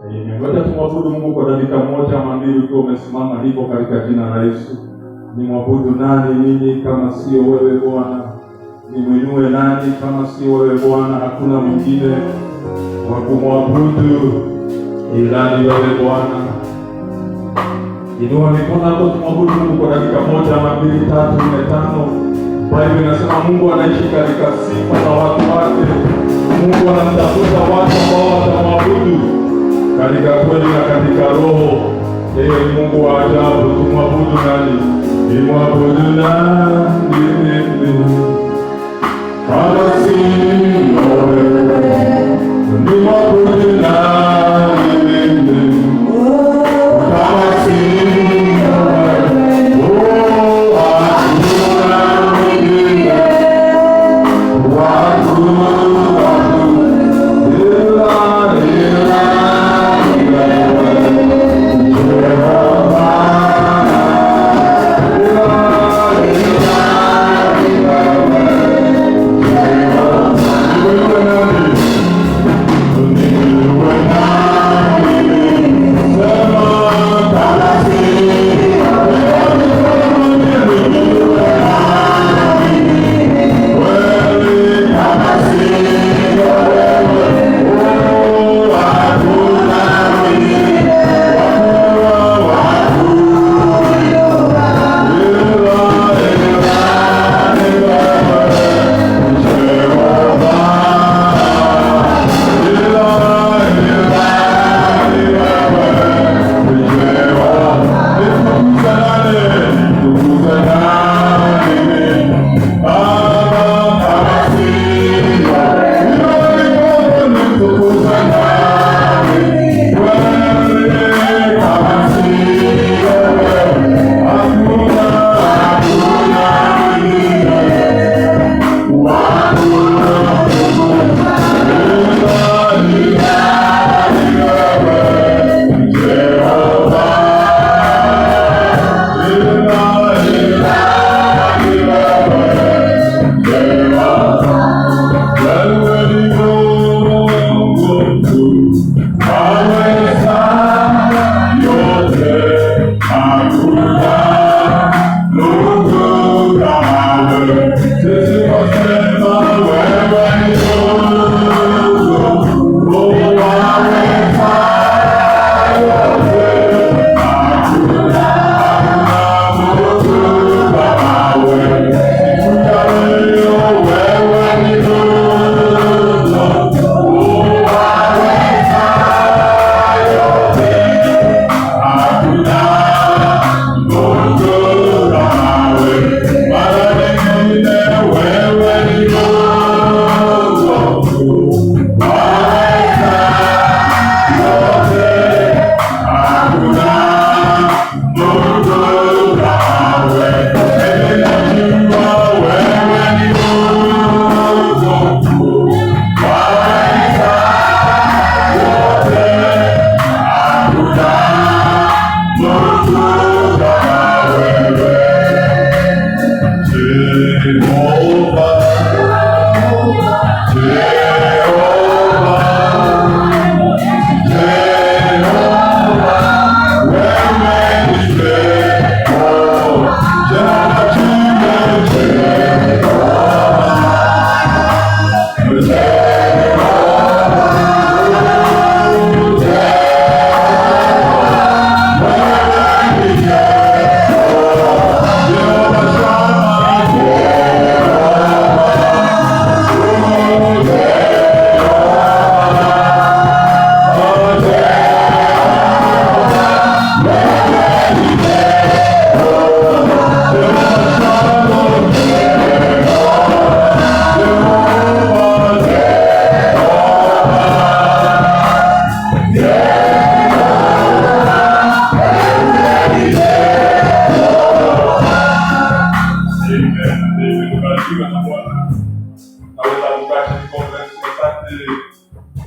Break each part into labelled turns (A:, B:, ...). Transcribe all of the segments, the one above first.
A: Amen. Ngoja tumwabudu Mungu kwa dakika moja ama mbili ukiwa umesimama hivyo katika jina la Yesu. Nimwabudu nani mimi kama sio wewe Bwana? Nimwinue nani kama sio wewe Bwana? Hakuna mwingine wa kumwabudu ila ni wewe Bwana. Inua mikono yako tumwabudu Mungu kwa dakika moja ama mbili, tatu, nne, tano. Biblia inasema Mungu anaishi katika sifa za watu wake. Mungu anamtafuta watu ambao watamwabudu katika kweli na katika roho. Yeye ni Mungu wa ajabu. Tumwabudu nani? Nimwabudu nani kama si wewe? Nimwabudu nani kama si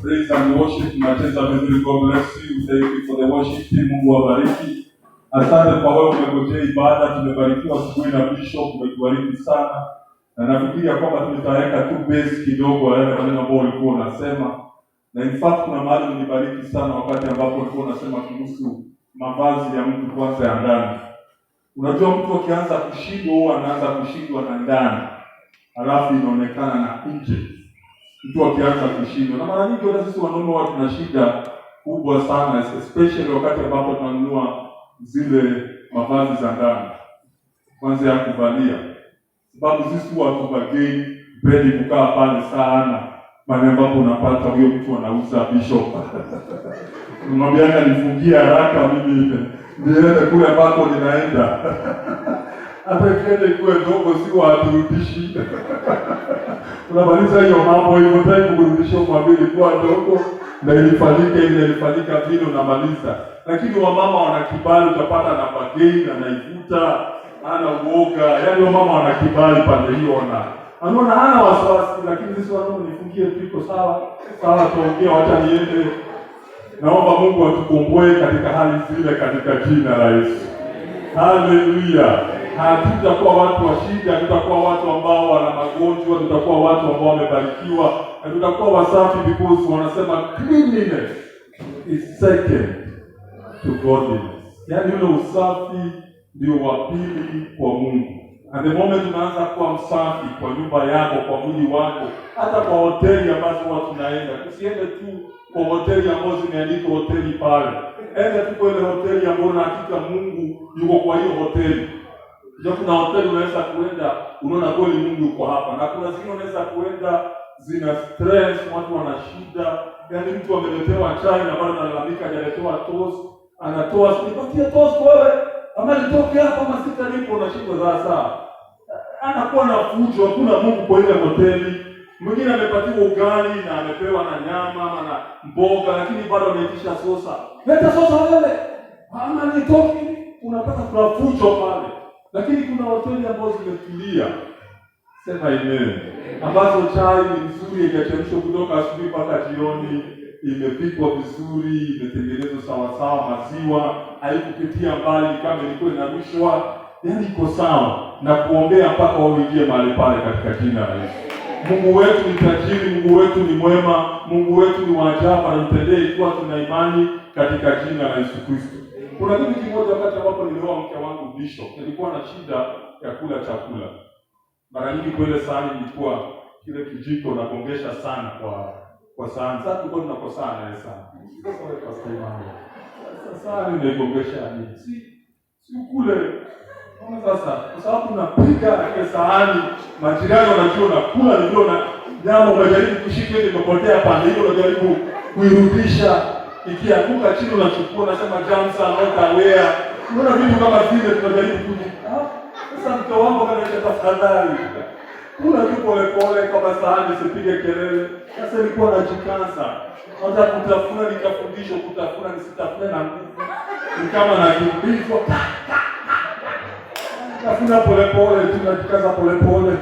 A: praise and worship. Tunacheza vizuri. God bless you. Thank you for the worship team. Mungu awabariki. Asante kwa wewe umegojea ibada. Tumebarikiwa asubuhi na Bishop, umetubariki sana. Na nafikiria kwamba tutaweka tu base kidogo yale maneno ambayo ulikuwa unasema. Na in fact kuna mahali nilibariki sana wakati ambapo nilikuwa nasema kuhusu mavazi ya mtu kwanza ya ndani. Unajua mtu akianza kushindwa huwa anaanza kushindwa na ndani, halafu inaonekana na nje. Mtu akianza kushindwa, na mara nyingi hata sisi wanaume huwa tuna shida kubwa sana, especially wakati ambapo tunanunua zile mavazi za ndani kwanza ya kuvalia, sababu sisi huwa tubageni mbele kukaa pale sana, maana ambapo unapata huyo mtu anauza bishop unamwambia nifungie haraka mimi niende kule ambako ninaenda hata kile kuwe ndogo si waturudishi unamaliza hiyo mambo hivyo tayari kurudisha mwambie kwa ndogo na ilifanyika vile unamaliza. Lakini wamama wana kibali, utapata na bageni na naivuta ana uoga, yaani wamama wana kibali pande hiyo, anaona hana wasiwasi. Lakini sisi wanaume nifungie tuko sawa tuongee, wacha niende. Naomba Mungu atukomboe katika hali zile katika jina la Yesu. Haleluya. Hatutakuwa watu wa shida, hatutakuwa watu ambao wana magonjwa, tutakuwa watu ambao wamebarikiwa, na tutakuwa wasafi, because wanasema cleanliness is second to godliness. Yaani ule usafi ndio wa pili kwa Mungu. And the moment unaanza kuwa msafi kwa nyumba yako, kwa mwili wako, hata kwa hoteli ambazo huwa tunaenda, tusiende tu kwa hoteli ambazo zimeandikwa hoteli pale. Enda tu kwa ile hoteli ambayo na hakika Mungu yuko kwa hiyo hoteli. Ndio kuna hoteli unaweza kuenda unaona kweli Mungu yuko hapa, na kuna zingine unaweza kuenda zina stress, watu wana shida, yaani mtu ameletewa chai na bado analalamika hajaletewa toast, anatoa nipatie toast wewe, ama nitoke hapa masika nipo na shida za saa. Anakuwa na fujo, hakuna Mungu kwa ile hoteli. Mwingine amepatiwa ugali na amepewa na nyama na mboga, lakini bado anaitisha sosa. Leta sosa wewe. Ama nitoke, unapata kuna fujo pale. Lakini kuna hoteli ambazo zimetulia. Sema amen. Ambazo chai ni nzuri, ikachemshwa kutoka asubuhi mpaka jioni, imepikwa vizuri, imetengenezwa sawa sawa, maziwa haikupitia mbali kama ilikuwa inarushwa, yaani iko sawa, na kuombea mpaka waingie mahali pale katika jina la Yesu. Mungu wetu ni tajiri, Mungu wetu ni mwema, Mungu wetu ni wa ajabu, anatutendea ikiwa tuna imani katika jina la Yesu Kristo. Kuna kitu kimoja wakati ambapo nilioa mke wangu Bishop, nilikuwa na shida ya kula chakula. Mara nyingi kwa ile sahani nilikuwa kile kijiko nagongesha sana kwa sahani. Sasa tulikuwa tunakosana na sana. Sasa wewe pastor wangu. Sasa nimegongesha nini? Si kule. Naona sasa kwa sababu napika ile sahani, majirani wanajua nakula, ndio na nyama unajaribu kushika ile imepotea pande hiyo, unajaribu kuirudisha, ikianguka chini unachukua, unasema Jamsa not aware. Unaona vitu kama vile tunajaribu sasa mke wangu kanaacha tafadhali. Kuna tu pole kama sahani sipige kelele. Sasa nilikuwa najikaza. Hata kutafuna nikafundishwa kutafuna nisitafune na nguvu. Ni kama nakimbizwa. Tafuna pole tunajikaza pole.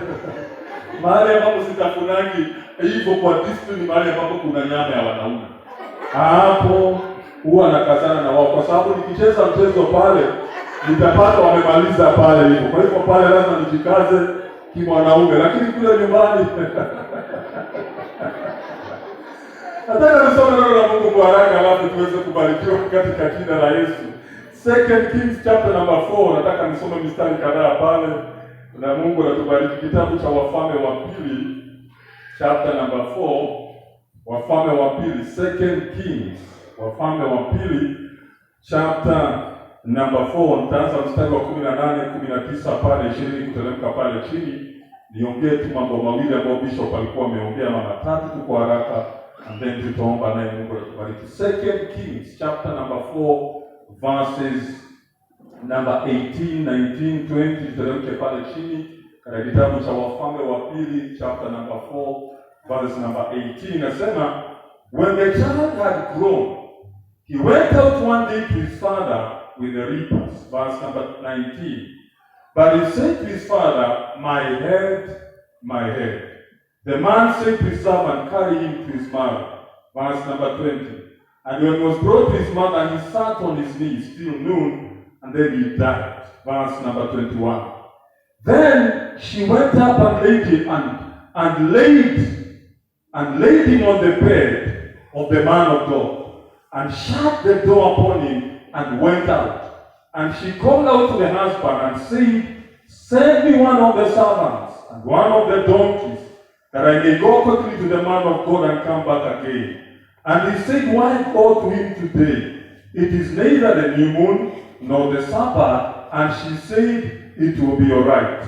A: Mahali ambapo sitafunagi hivyo kwa discipline, mahali ambapo kuna nyama ya wanaume, hapo huwa nakazana na wao, kwa sababu nikicheza mchezo pale nitapata wamemaliza pale hivyo. Kwa hivyo pale lazima nijikaze kimwanaume, lakini kule nyumbani nataka nisome neno la Mungu kwa haraka alafu tuweze kubarikiwa katika jina la Yesu. 2 Kings chapter number 4, nataka nisome mistari kadhaa pale na Mungu anatubariki. Kitabu cha Wafalme wa Pili chapter number 4, Wafalme wa Pili, 2 Kings, Wafalme wa Pili chapter number 4, nitaanza mstari wa 18, 19 pale 20 kuteremka pale chini. Niongee tu mambo mawili ambayo Bishop alikuwa ameongea mara tatu tu kwa haraka, and then tutaomba naye Mungu atubariki. 2 Kings chapter number 4 verses number 18, 19, 20 tuteremke pale chini katika kitabu cha Wafalme wa Pili chapter number 4 verse number 18. Nasema, when the child had grown, he went out one day to his father with the reapers. Verse number 19. But he said to his father, my head. The man said to his servant, carry him to his mother. Verse number 20. And when he was brought to his mother, he sat on his knees till noon, and then he died. Verse number 21. Then she went up and laid him and laid him on the bed of the man of God, and shut the door upon him, and went out. And she called out to the husband and said, send me one of the servants and one of the donkeys, that I may go quickly to the man of God and come back again. And he said, why go to him today? It is neither the new moon nor the Sabbath. And she said, it will be all right.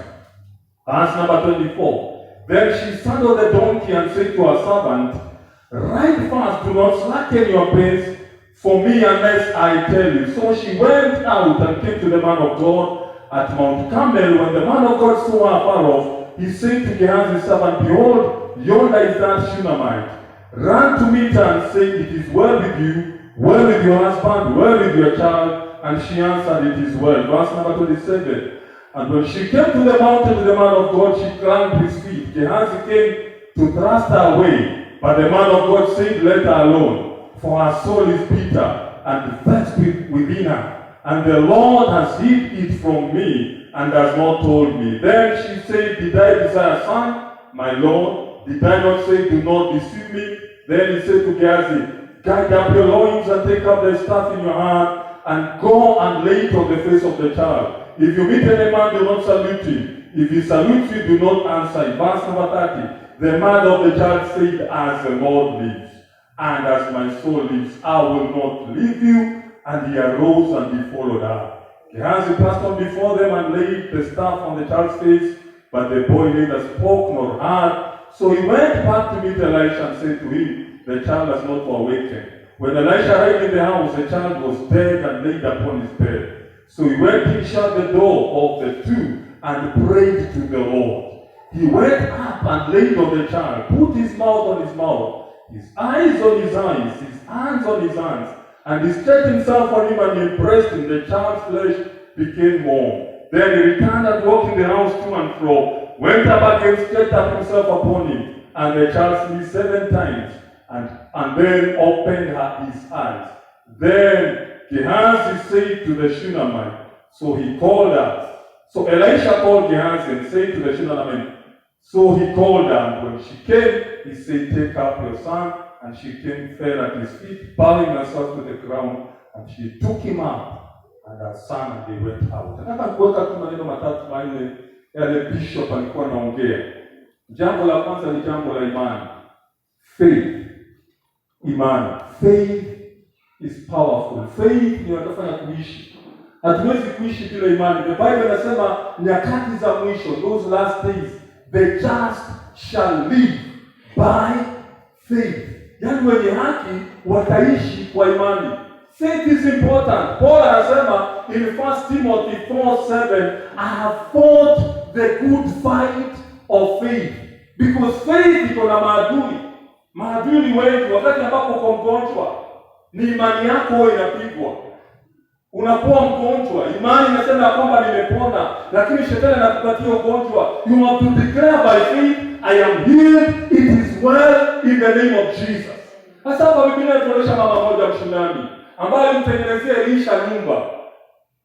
A: Verse number 24. Then she saddled the donkey and said to her servant, ride fast, do not slacken your pace for me unless I tell you. So she went out and came to the man of God at Mount Carmel. When the man of God saw her afar off, he said to Gehazi his servant, behold, yonder is that Shunammite. Run to meet her and say, it is well with you, well with your husband, well with your child. And she answered, it is well. Verse number 27. And when she came to the mountain with the man of God, she clung to his feet. Gehazi came to thrust her away. But the man of God said, let her alone, for her soul is bitter and vexed within her. And the Lord has hid it from me and has not told me. Then she said, did I desire a son, my Lord? Did I not say, do not deceive me? Then he said to Gehazi, gird up your loins and take up the staff in your hand, and go and lay it on the face of the child. If you meet any man, do not salute him. If he salutes you, do not answer him. Verse number 30. The mother of the child said, as the Lord lives, and as my soul lives, I will not leave you. And he arose and he followed her. Gehazi passed on before them and laid the staff on the child's face, but the boy neither spoke nor heard. So he went back to meet Elisha and said to him, the child has not awakened. When Elisha arrived in the house, the child was dead and laid upon his bed. So he went and shut the door of the two and prayed to the Lord. He went up and laid on the child, put his mouth on his mouth, his eyes on his eyes, his hands on his hands, and he stretched himself on him and impressed him. The child's flesh became warm. Then he returned and walked in the house to and fro, went up again, stretched up himself upon him, and the child sneezed 7 times. And then opened his eyes. Then Gehazi said to the Shunammite, so he called her. So Elisha called Gehazi and said to the Shunammite, so he called her. And when she came, he said, take up your son. And she came, fell at his feet, bowing herself to the ground. And she took him up and her son, and they went out. Nataka kuweka tu maneno matatu manne yale bishop alikuwa anaongea. Jambo la kwanza ni jambo la imani. Faith. Imani. Faith is powerful. Faith ni watafanya kuishi. Hatuwezi kuishi bila imani. The Bible inasema nyakati za mwisho, those last days, the just shall live by faith. Yaani wenye haki wataishi kwa imani. Faith is important. Paul anasema in 1 Timothy 4:7, I have fought the good fight of faith. Because faith iko na maadui. Maadui ni wengi. Wakati ambapo uko mgonjwa, ni imani yako inapigwa. Unakuwa mgonjwa, imani inasema kwamba nimepona, lakini shetani anakupatia ugonjwa. You have to declare by faith, I am healed, it is well in the name of Jesus. Sasa hapa Biblia inaonyesha mama moja mshindani ambaye alimtengenezea Elisha nyumba.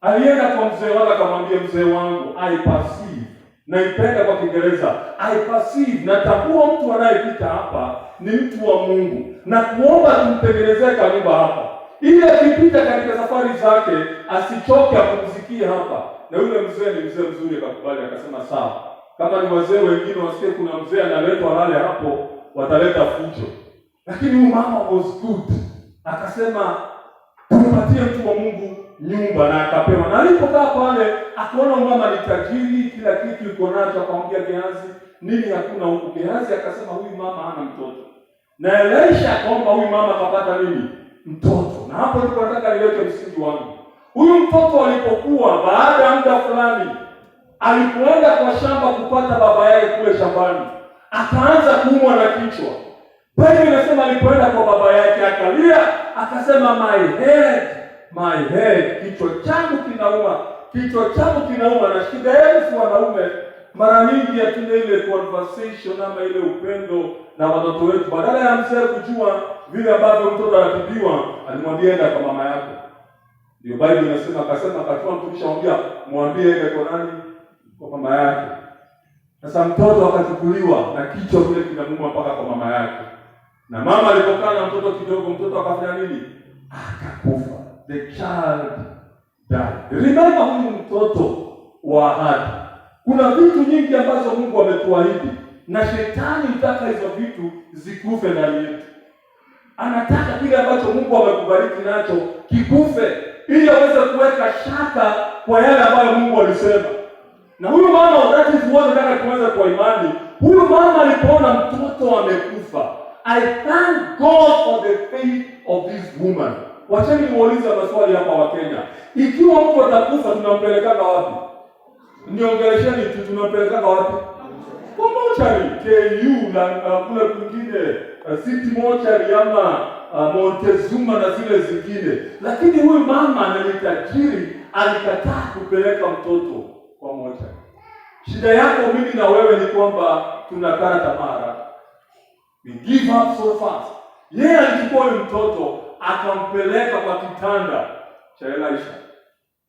A: Alienda kwa mzee wake akamwambia, mzee wangu, I perceive. Naipenda kwa Kiingereza, I perceive, natambua mtu anayepita hapa ni mtu wa Mungu, na kuomba tumtengenezee nyumba hapa, ili akipita katika safari zake asichoke, apumzikie hapa. Na yule mzee ni mzee mzuri, akakubali, akasema sawa. Kama ni wazee wengine wasikie kuna mzee analetwa wale hapo, wataleta fujo. Lakini huyu mama was good. Akasema tumpatie mtu wa Mungu nyumba, na akapewa. Na alipokaa pale akaona mama ni tajiri, kila kitu yuko nacho, akamwambia Gehazi, nini hakuna huku? Gehazi akasema huyu mama hana mtoto. Na Elisha akaomba huyu mama akapata nini? Mtoto. Na hapo ndipo nataka niweke msingi wangu. Huyu mtoto alipokuwa, baada ya muda fulani, alipoenda kwa shamba kupata baba yake kule shambani, akaanza kuumwa na kichwa. Biblia inasema alipoenda kwa baba yake akalia, akasema my head, kichwa changu kinauma, kichwa changu kinauma. Na shida yetu wanaume, mara nyingi hatuna ile conversation ama ile upendo na watoto wetu. Badala ya mzee kujua vile ambavyo mtoto anatibiwa, alimwambia enda kwa mama yako. Ndio Biblia inasema akasema, akatoa mtumishi amwambia, mwambie ende kwa nani? Kwa mama yake. Sasa mtoto akachukuliwa na kichwa kile kinamuuma mpaka kwa mama yake. Na mama alipokaa na mtoto kidogo, mtoto akafanya nini? Akakufa. The child died. Remember, huyu mtoto wa ahadi. Kuna vitu nyingi ambazo Mungu ametuahidi, na shetani hutaka hizo vitu zikufe ndani yetu. Anataka kile ambacho Mungu amekubariki nacho kikufe, ili aweze kuweka shaka kwa yale ambayo Mungu alisema. Na huyu mama, that is what nataka tuweze kwa imani. Huyu mama alipoona mtoto amekufa, I thank God for the faith of this woman. Wacheni niwaulize maswali hapa wa Kenya. Ikiwa mtu atakufa, tunampeleka wapi? Niongelesheni tu, tunampeleka wapi? Kwa mochari, KU na kule kwingine, City Mochari ama Montezuma na zile zingine. Lakini huyu mama ni tajiri, alikataa kupeleka mtoto kwa mochari. Shida yako mimi na wewe ni kwamba tunakata tamaa. We give up so fast. Yeye alichukua yule mtoto akampeleka kwa kitanda cha Elisha.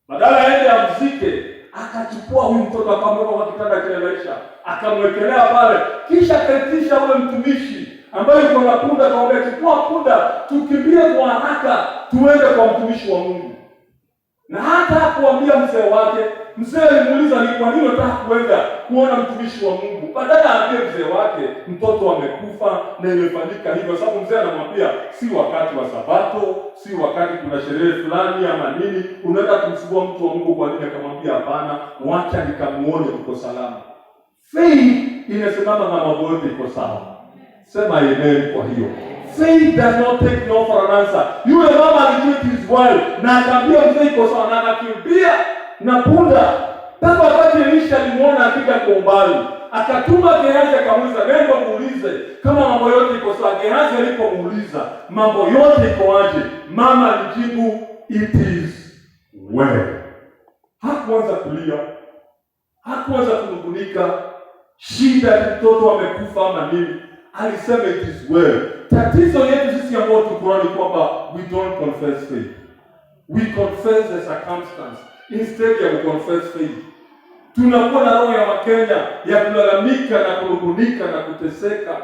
A: Badala aende amzike, akachukua huyu mtoto akamweka kwa kitanda cha Elisha, akamwekelea pale, kisha akaitisha yule mtumishi ambaye yuko na punda, akamwambia, chukua punda, tukimbie kwa haraka tuende kwa mtumishi wa Mungu. Na hata hakuambia mzee wake. Mzee alimuuliza ni kwa nini unataka kwenda kuona mtumishi wa Mungu. Badala aambie mzee wake mtoto amekufa na imefanyika hivyo, sababu mzee anamwambia si wakati wa Sabato, si wakati kuna sherehe fulani ama nini, unaenda kumsubua mtu wa Mungu. Kwa nini? Akamwambia hapana, wacha nikamuone uko salama. Faith inasimama na mambo yote iko sawa. Sema amen. Kwa hiyo faith does not take no for an answer. Yule mama alijua his well na akaambia mzee iko sawa, na akakimbia na punda. Mpaka wakati Elisha alimuona akija kwa umbali, akatuma Gehazi akamuuliza, nenda muulize kama mambo yote iko sawa. Gehazi alipomuuliza mambo yote iko aje, mama alijibu it is well. Hakuanza kulia, hakuanza kunungunika shida mtoto amekufa ama nini. Alisema it is well. Tatizo yetu sisi ambao tuko ni kwamba we don't confess faith. We confess the circumstance instead ya confess faith. Tunakuwa na roho ya Wakenya ya kulalamika na kunungunika na kuteseka.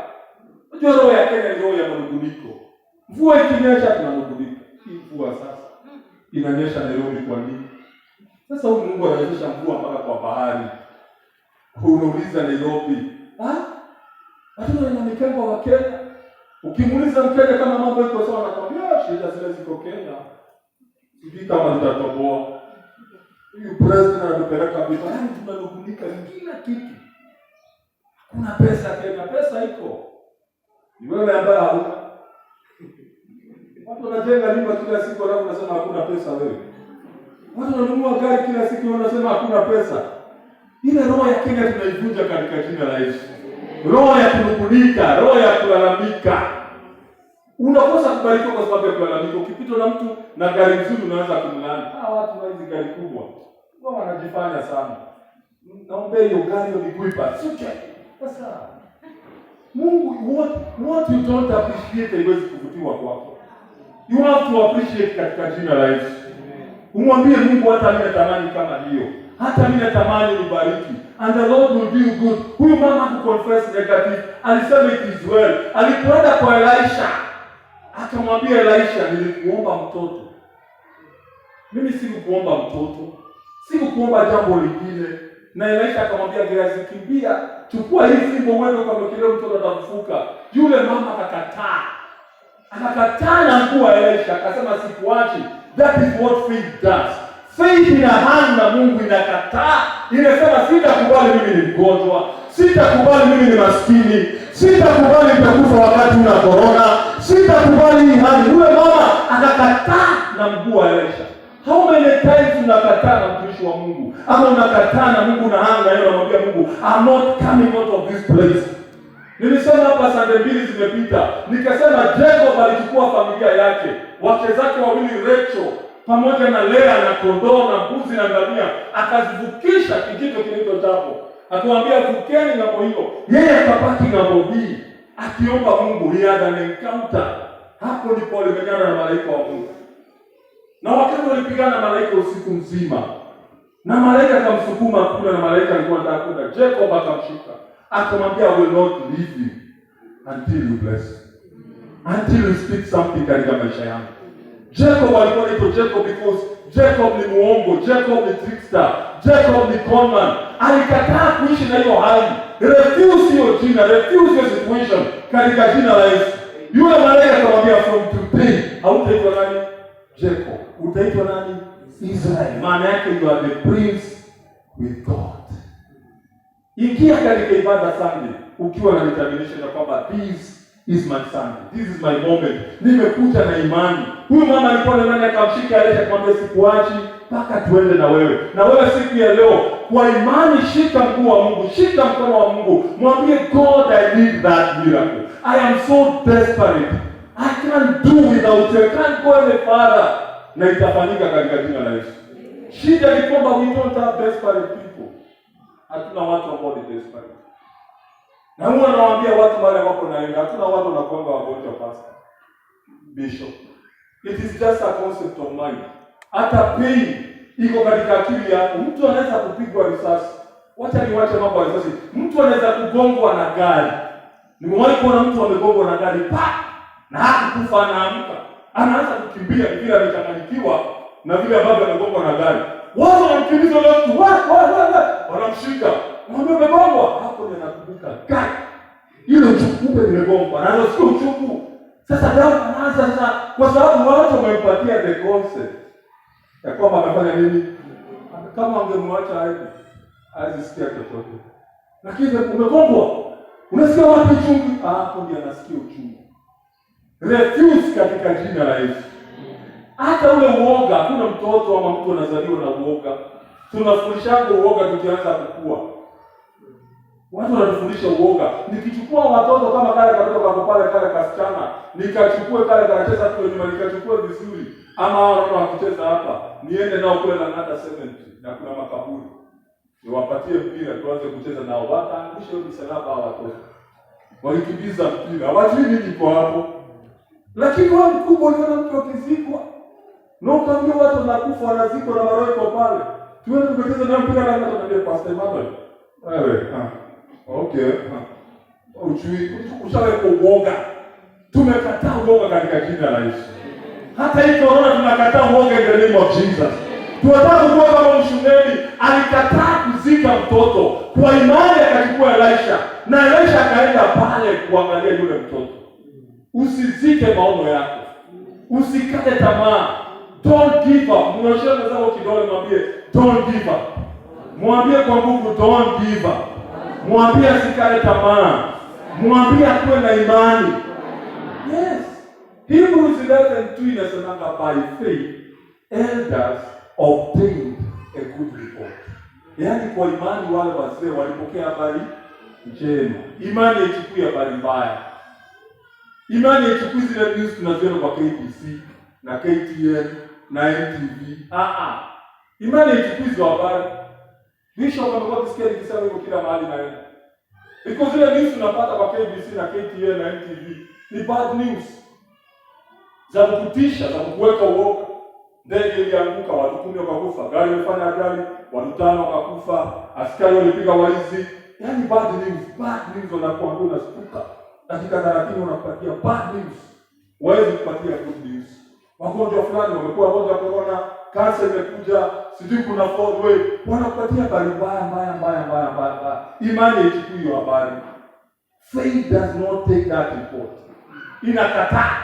A: Unajua roho ya Kenya ni roho ya manunguniko. Mvua ikinyesha tunanungunika. Hii mvua sasa inanyesha Nairobi kwa nini? Sasa huyu Mungu ananyesha mvua mpaka kwa bahari. Unauliza Nairobi, hatuna na mikengo wa Kenya. Ukimuuliza Mkenya kama mambo iko sawa, anakuambia shida zile ziko Kenya. Sijui kama nitatoboa. Huyu president anatupeleka vipi? Tunanungunika kila kitu. Hakuna pesa Kenya, pesa iko. Ni wewe ambaye hauna. Watu wanajenga nyumba kila siku alafu unasema hakuna pesa wewe. Watu wananunua gari kila siku wanasema hakuna pesa. Ile roho ya Kenya tunaivunja katika jina la Yesu. Roho ya kunungunika, roho ya kulalamika. Unakosa kubarikiwa kwa sababu ya kulalamika. Ukipita na mtu na gari nzuri unaanza kumlani. Watu wa hizi gari kubwa wao wanajifanya sana. Naomba hiyo gari unikuipa. Suche. Sasa Mungu, what you don't appreciate haiwezi kuvutiwa kwako. You have to appreciate katika jina la Yesu. Umwambie Mungu, hata mimi natamani kama hiyo. Hata mimi natamani ubariki. And the Lord will do you good. Huyu mama kuconfess negative, alisema it is well. Alipoenda kwa Elisha, akamwambia Elisha, nilikuomba mtoto. Mimi sikukuomba mtoto. Sikukuomba jambo lingine. Na Elisha akamwambia Gehazi, kimbia, chukua hii fimbo uende ukamwekelee mtoto atafufuka. Yule mama akakataa. Akakataa na kuwa Elisha, akasema sikuachi. That is what faith does. Faith ina hang na Mungu inakataa. Inasema sitakubali mimi ni mgonjwa, sitakubali mimi ni maskini, sitakubali nitakufa wakati una corona, sitakubali hii hali. Yule mama akakataa na mguu wa Elisha. How many times unakataa na mtumishi wa Mungu? Ama unakataa na Mungu na hanga yeye unamwambia Mungu, I'm not coming out of this place. Nilisema hapa Sunday mbili zimepita, nikasema Jacob alichukua familia yake, wake zake wawili Rachel pamoja na Lea na kondoo na mbuzi na ngamia, akazivukisha kijito kinaitwa Japo. Akamwambia vukeni ng'ambo hiyo. Yeye akabaki ng'ambo hii akiomba Mungu. He had an encounter. Hapo ndipo alimenyana na malaika wa Mungu. Na wakati walipigana na malaika usiku mzima, na malaika akamsukuma kule, na malaika alikuwa anataka kwenda. Jacob akamshika, akamwambia I will not leave you until you bless. until you speak something katika maisha yangu. Jacob alikuwa anaitwa Jacob because Jacob ni muongo, Jacob ni trickster, Jacob ni conman. Alikataa kuishi na hiyo hali. Refuse hiyo jina, refuse hiyo situation katika jina la Yesu. Yule malaika akamwambia, from today hautaitwa nani? Jacob. Utaitwa nani? Israel. Maana yake you are the prince with God. Ingia katika ibada Sunday ukiwa na determination ya kwamba this is my Sunday, this is my moment. Nimekuja na imani. Huyu mama alikuwa na imani, akamshika Elisha akamwambia, sikuachi mpaka tuende na wewe. Na wewe siku ya leo kwa imani shika mguu wa Mungu, shika mkono wa Mungu. Mwambie God, I need that miracle. I am so desperate. I can't do without you. I can't go any further. Na itafanyika katika jina la Yesu. Shida ni kwamba we don't have desperate people. Hatuna watu ambao ni desperate. Na huwa nawaambia watu wale wako naenda, hatuna watu wanakuanga wagonjwa pastor, bishop. It is just a concept of mind. Hata pain iko katika akili yako. Mtu anaweza kupigwa risasi. Wacha niwache mambo ya risasi. Mtu anaweza kugongwa na gari. Nimewahi kuona mtu amegongwa na gari na hakukufa, anaamka. Anaanza kukimbia bila amechanganyikiwa na vile ambavyo amegongwa na gari. Wao wanamkimbiza yule mtu, wanamshika. Mwambie umegongwa, hapo ndio anakumbuka. Gari. Ile uchungu imegongwa. Na sio uchungu. Sasa dawa anaanza sasa kwa sababu watu wamempatia the concept. Ya kwamba amefanya nini? Kama angemwacha hivi, azisikia chochote. Lakini umegongwa. Unasikia wapi uchungu? Hapo ndio anasikia uchungu. Refuse katika jina la Yesu. Hata ule uoga, hakuna mtoto ama mtu anazaliwa na uoga. Tunafundishana uoga tukianza kukua. Watu wanatufundisha uoga. Nikichukua watoto kama kale katoto kako pale kale kasichana, nikachukue kale kanacheza tu nyuma, nikachukue vizuri. Ama wao wakicheza hapa, niende nao kule na nada cemetery na kuna makaburi. Niwapatie mpira tuanze kucheza nao. Wataangusha hiyo msalaba wa watoto. Walikimbiza mpira. Hawajui nini kwa hapo. Lakini wao mkubwa uliona mtu akizikwa. Na ukaambia watu wanakufa wanazikwa na maroho kwa pale. Tuende tukacheza na mpira na watu wanaambia Pastor Emmanuel. Wewe, okay. Ushawe kuoga. Tumekataa uoga katika jina la Yesu. Hata hii corona tunakataa uoga in the name of Jesus. Tunataka kuwa kama mshuneni alikataa kuzika mtoto. Kwa imani akachukua Elisha. Na Elisha akaenda pale kuangalia yule mtoto. Usizike maono yako. Usikate tamaa. Don't give up. Mnashia mzao kidole mwambie don't give up. Mwambie kwa nguvu don't give up. Mwambie asikate tamaa. Mwambie akuwe na imani. Yes. Hebrews 11:2 inasemanga by faith elders obtained a good report. Yaani kwa imani wale wazee walipokea habari njema. Imani haichukui habari mbaya. Imani haichukui zile news tunaziona kwa KBC na KTN na NTV. Imani haichukui hizo habari. Bishop amekuwa kisikia nikisema hivyo kila mahali na yeye. Because zile news tunapata kwa KBC na KTN na NTV ni bad news. Za kukutisha, za kukuweka uoga. Ndege ilianguka, watu 10 wakakufa, gari imefanya ajali, watu 5 wakakufa, askari walipiga waizi. Yaani bad news wanakuambia unastuka. Dakika 30 unapatia bad news. Wawezi kupatia good news. Wagonjwa fulani wamekuwa wagonjwa corona, kansa imekuja, sijui kuna fourth wave. Wanakupatia habari mbaya. Imani haichukui hiyo habari. Faith does not take that report. Inakataa.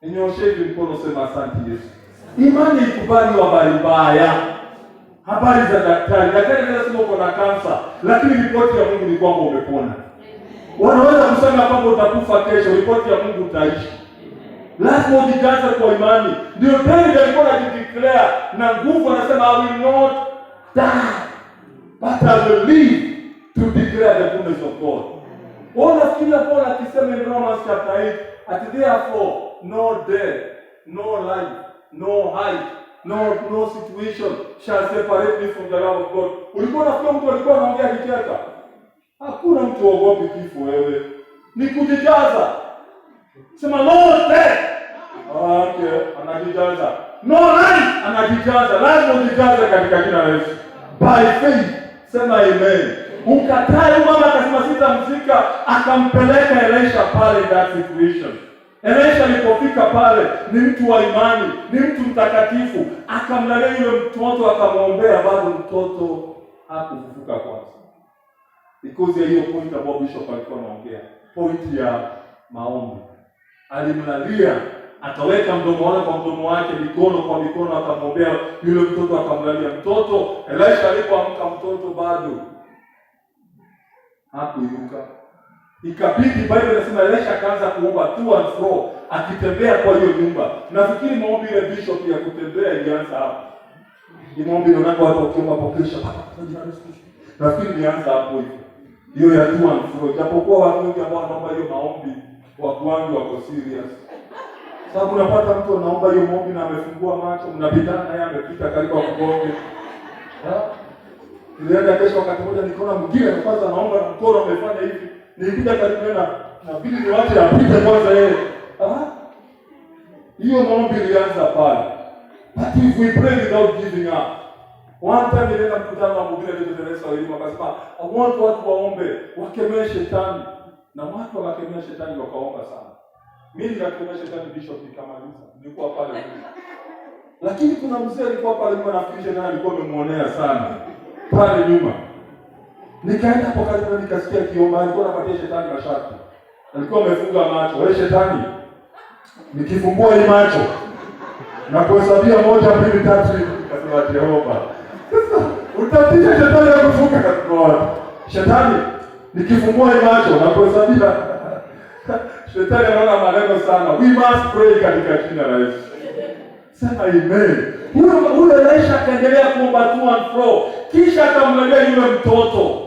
A: Ninyoshe hivi mkono sema asante Yesu. Imani ikubali habari mbaya. Habari za daktari. Daktari anasema uko na kansa, lakini ripoti ya Mungu ni kwamba umepona. Wanaweza kusema kwamba utakufa kesho, ripoti ya Mungu utaishi. Lazima ujijaze kwa imani. Ndio David alikuwa anajideclare na nguvu, anasema I will not die, but I will live to declare the goodness of God. Wanafikiria Paul akisema in Romans chapter 8, at therefore no death, no life, no height, no situation shall separate me from the love of God. Ulikuwa unafikia mtu alikuwa anaongea kicheka. Hakuna mtu ogopi kifo wewe. Ni kujijaza. Sema no death. Okay, anajijaza. No life, anajijaza. Lazima ujijaze katika jina la Yesu. By faith, sema amen. Ukatae. Mama akasema sitamzika, akampeleka Elisha pale that situation. Elisha alipofika pale, ni mtu wa imani, ni mtu mtakatifu, akamlalia yule mtoto, akamwombea, bado mtoto hakufufuka kwanza. Because ya hiyo point ambayo Bishop alikuwa anaongea, point ya maombi. Alimlalia, akaweka mdomo wake kwa mdomo wake, mikono kwa mikono, akamwombea yule mtoto, akamlalia mtoto. Elisha alipoamka, mtoto bado hakuinuka. Ikabidi, Biblia inasema Elisha akaanza kuomba to and fro, akitembea kwa hiyo nyumba. Nafikiri maombi ya Bishop ya kutembea ilianza hapo. Ni maombi ndio watu wakiomba kwa kesha. Nafikiri ilianza hapo hiyo. Hiyo ya to and fro. Japokuwa watu wengi ambao wanaomba hiyo maombi, watu wangu wako serious. Sababu unapata mtu anaomba hiyo maombi na amefungua macho, mnapitana naye amepita karibu kugonge. Nilienda kesho wakati mmoja nikaona mwingine kwanza anaomba na mkono amefanya hivi. Nilikuja karibu na bili ni watu apite kwanza yeye. Hiyo maombi ilianza pale. But if we pray without giving up. One time nilienda mkutano wa mhubiri aliyetolewa wa elimu akasema, I want watu waombe, wakemee shetani. Na watu wakemea shetani wakaomba sana. Mimi nikakemea shetani Bishop nikamaliza. Nilikuwa pale. Lakini kuna mzee alikuwa pale nyuma, nafikiri shetani alikuwa amemuonea sana. Pale nyuma. Nikaenda hapo karibu nikasikia kiomba, alikuwa anapatia shetani masharti. Alikuwa amefunga macho. Wewe shetani, nikifungua hii macho na kuhesabia 1 2 3 nikasema Jehova. Utatisha shetani ya kufunga katika watu. Shetani, nikifungua hii macho na kuhesabia shetani anaona maneno sana. We must pray katika jina la Yesu. Sema amen. Huyo Elisha akaendelea kuomba to and fro. Kisha akamlalia yule mtoto.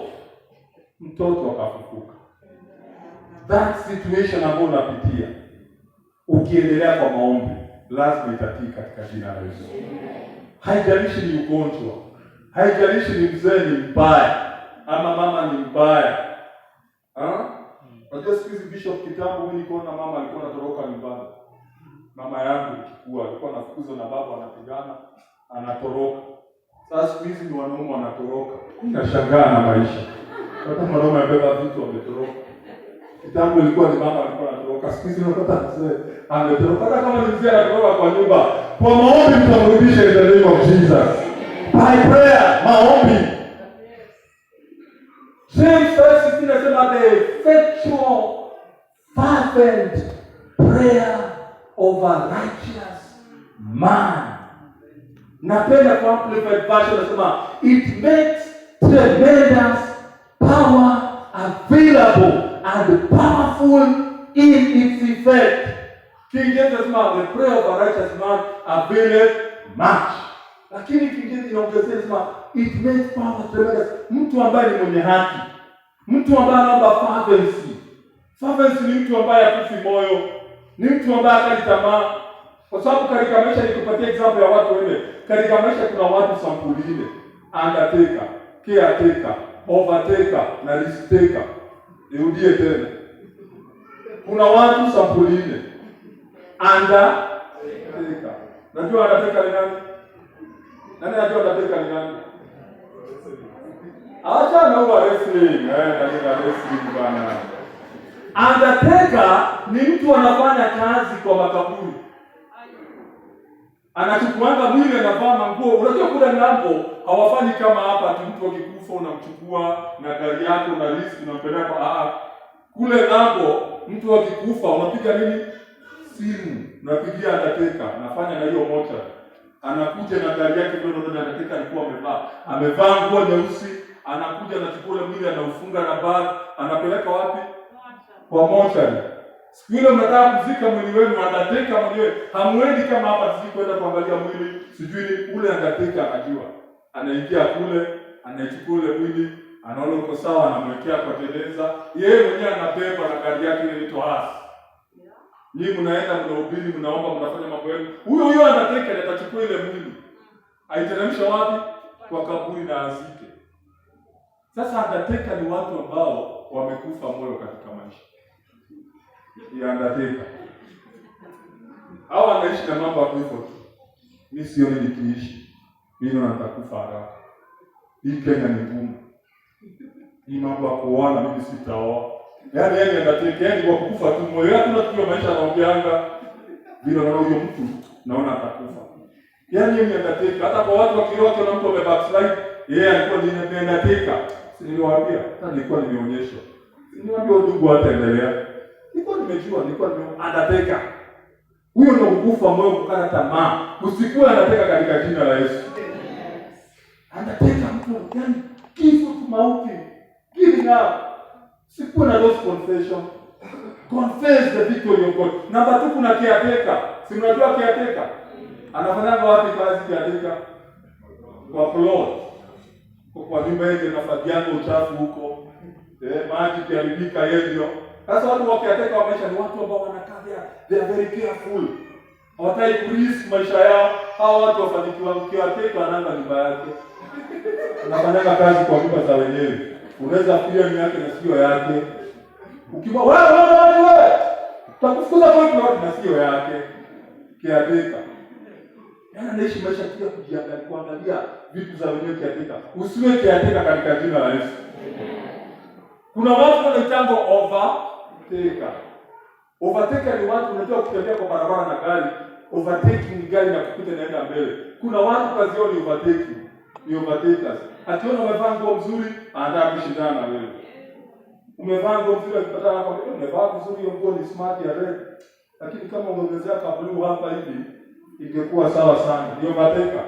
A: Mtoto akafufuka. That situation ambayo unapitia, ukiendelea kwa maombi, lazima itatii katika jina la Yesu. Haijalishi ni ugonjwa, haijalishi ni mzee ni mbaya, ama mama ni mbaya. Unajua siku hizi Bishop kitambo mimi niliona mama alikuwa anatoroka nyumbani. Mama yangu ikikua alikuwa anafukuzwa na baba, anapigana, anatoroka. Sasa siku hizi ni wanaume wanatoroka. Nashangaa na maisha. Hata mwanaume amebeba vitu ametoroka. Kitambo ilikuwa ni mama alikuwa anatoroka. Siku hizi unapata mzee ametoroka. Hata kama ni mzee anatoroka kwa nyumba, kwa maombi mtamrudisha in the name of Jesus. By prayer, maombi. James 5:16 inasema the effectual fervent prayer of a righteous man. Napenda kwa Amplified Version nasema it makes tremendous power available and powerful in its effect. King James nasema the prayer of a righteous man availeth much. Lakini King James inaongezea nasema it makes power tremendous. Mtu ambaye ni mwenye haki, mtu ambaye anaomba fervency. Fervency ni mtu ambaye hakufi moyo, ni mtu ambaye hakati tamaa. Kwa sababu katika maisha, nikupatia example ya watu wengine. Katika maisha kuna watu sampuli nne: undertaker, caretaker, overtaker na risk taker. Nirudie tena. Kuna watu sampuli nne. Undertaker. Najua undertaker ni nani? Nani anajua undertaker ni nani? Acha na uwa wrestling. Najua wrestling bana. Undertaker ni mtu anafanya kazi kwa makaburi. Anachukuanga mwili, anavaa manguo. Unajua kule ng'ambo hawafanyi kama hapa, mtu akikufa unamchukua na gari yako na risk unampeleka. Kule ng'ambo mtu akikufa unapiga nini? Simu. Unapigia undertaker, anafanya na hiyo mocha. Anakuja na gari yake ndio undertaker alikuwa amevaa nguo nyeusi, anakuja anachukua ile mwili, anaufunga na bag, anapeleka wapi? Kwa mocha. Siku ile mnataka kuzika mwili wenu, undertaker mwenyewe hamwendi kama hapa sisi kwenda kuangalia mwili, sijui ule undertaker anajua. Anaingia kule, anachukua ule mwili, anaona uko sawa, anamwekea kwa jeneza. Yeye mwenyewe anabeba na gari yake ile inaitwa hasi. Nyinyi mnaenda mnahubiri, mnaomba, mnafanya mambo yenu. Huyo undertaker atachukua ile mwili, aiteremsha wapi? Kwa kaburi na azike. Sasa undertaker ni watu ambao wamekufa moyo katika maisha. Ya undertaker. Hawa anaishi na mambo ya kufa. Mimi sioni nikiishi. Mimi natakufa haraka. Hii Kenya ni ngumu. Hii mambo ya kuoana mimi sitaoa. Yaani yeye anataka yeye kwa kufa tu moyo wake unafikia maisha anaongeanga bila na huyo mtu naona atakufa. Yaani yeye anataka hata kwa watu wakioa kuna mtu amebackslide, yeye alikuwa ni anataka. Si niliwaambia, hata nilikuwa nimeonyeshwa. Niwaambia ndugu ataendelea. Nilikuwa anataka. Huyo ndio kukufa moyo kukata tamaa. Usikuwe anataka katika jina la Yesu. Anataka mtu yani kifo tu mauti. Giving up. Sikuwe na lost confession. Confess the victory of God. Namba 2 kuna caretaker. Si unajua caretaker? Anafanya wapi kazi caretaker? Kwa plot. Kwa nyumba yake na fadiango uchafu huko. Maji kiharibika hivyo. Sasa watu wa caretaker wa maisha ni watu ambao wanakaa they are very careful. Hawataki kurisk maisha yao. Hao watu wafanikiwa caretaker anaanga nyumba yake. Anafanya kazi kwa nyumba za wenyewe. Unaweza kuja ni yake na sio yake. Ukiwa wewe utakufukuza kwa mtu na sio yake. Caretaker. Yana naishi maisha kia kujiangalia kuangalia vitu za wenyewe caretaker. Usiwe caretaker katika jina la Yesu. Kuna watu wanaitanga overtaker. Overtaker ni watu unajua kutembea kwa barabara na gari. Overtaking ni gari na kupita naenda mbele. Kuna watu kazi yao ni overtaking. Ni overtakers. Akiona umevaa nguo nzuri, anataka kushindana na wewe. Umevaa nguo nzuri akipatana kwa wewe, umevaa vizuri hiyo nguo ni smart ya red. Lakini kama ungeongezea ka blue hapa hivi, ingekuwa sawa sana. Ni overtaker.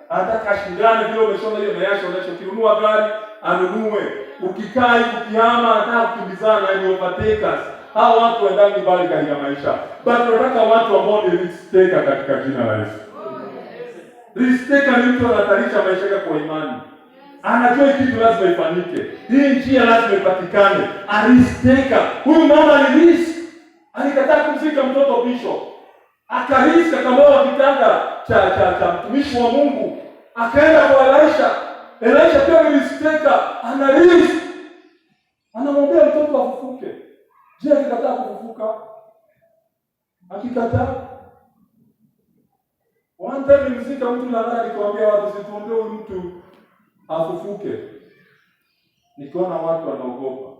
A: Anataka shindane vile umeshona hiyo na yasho unachokinunua gari, anunue. Ukikaa hivi ukihama anataka kukimbizana na ni overtakers. Hao watu waendani mbali katika maisha. But tunataka watu ambao ni risk taker katika jina la Yesu. Risk taker ni mtu anatarisha maisha yake kwa imani. Anajua kitu lazima ifanyike. Hii njia lazima ipatikane. A risk taker. Huyu mama ni risk. Alikataa kumzika mtoto Bishop. Akarisk akamwoa kitanda cha mtumishi wa Mungu. Akaenda kwa Elisha. Elisha pia ni risk taker. Ana risk. Anamwambia mtoto afufuke. Je, akikataa kufufuka? Akikataa? One time nilimzika mtu na nani nikamwambia watu situombee huyu mtu afufuke. Nikiona watu wanaogopa.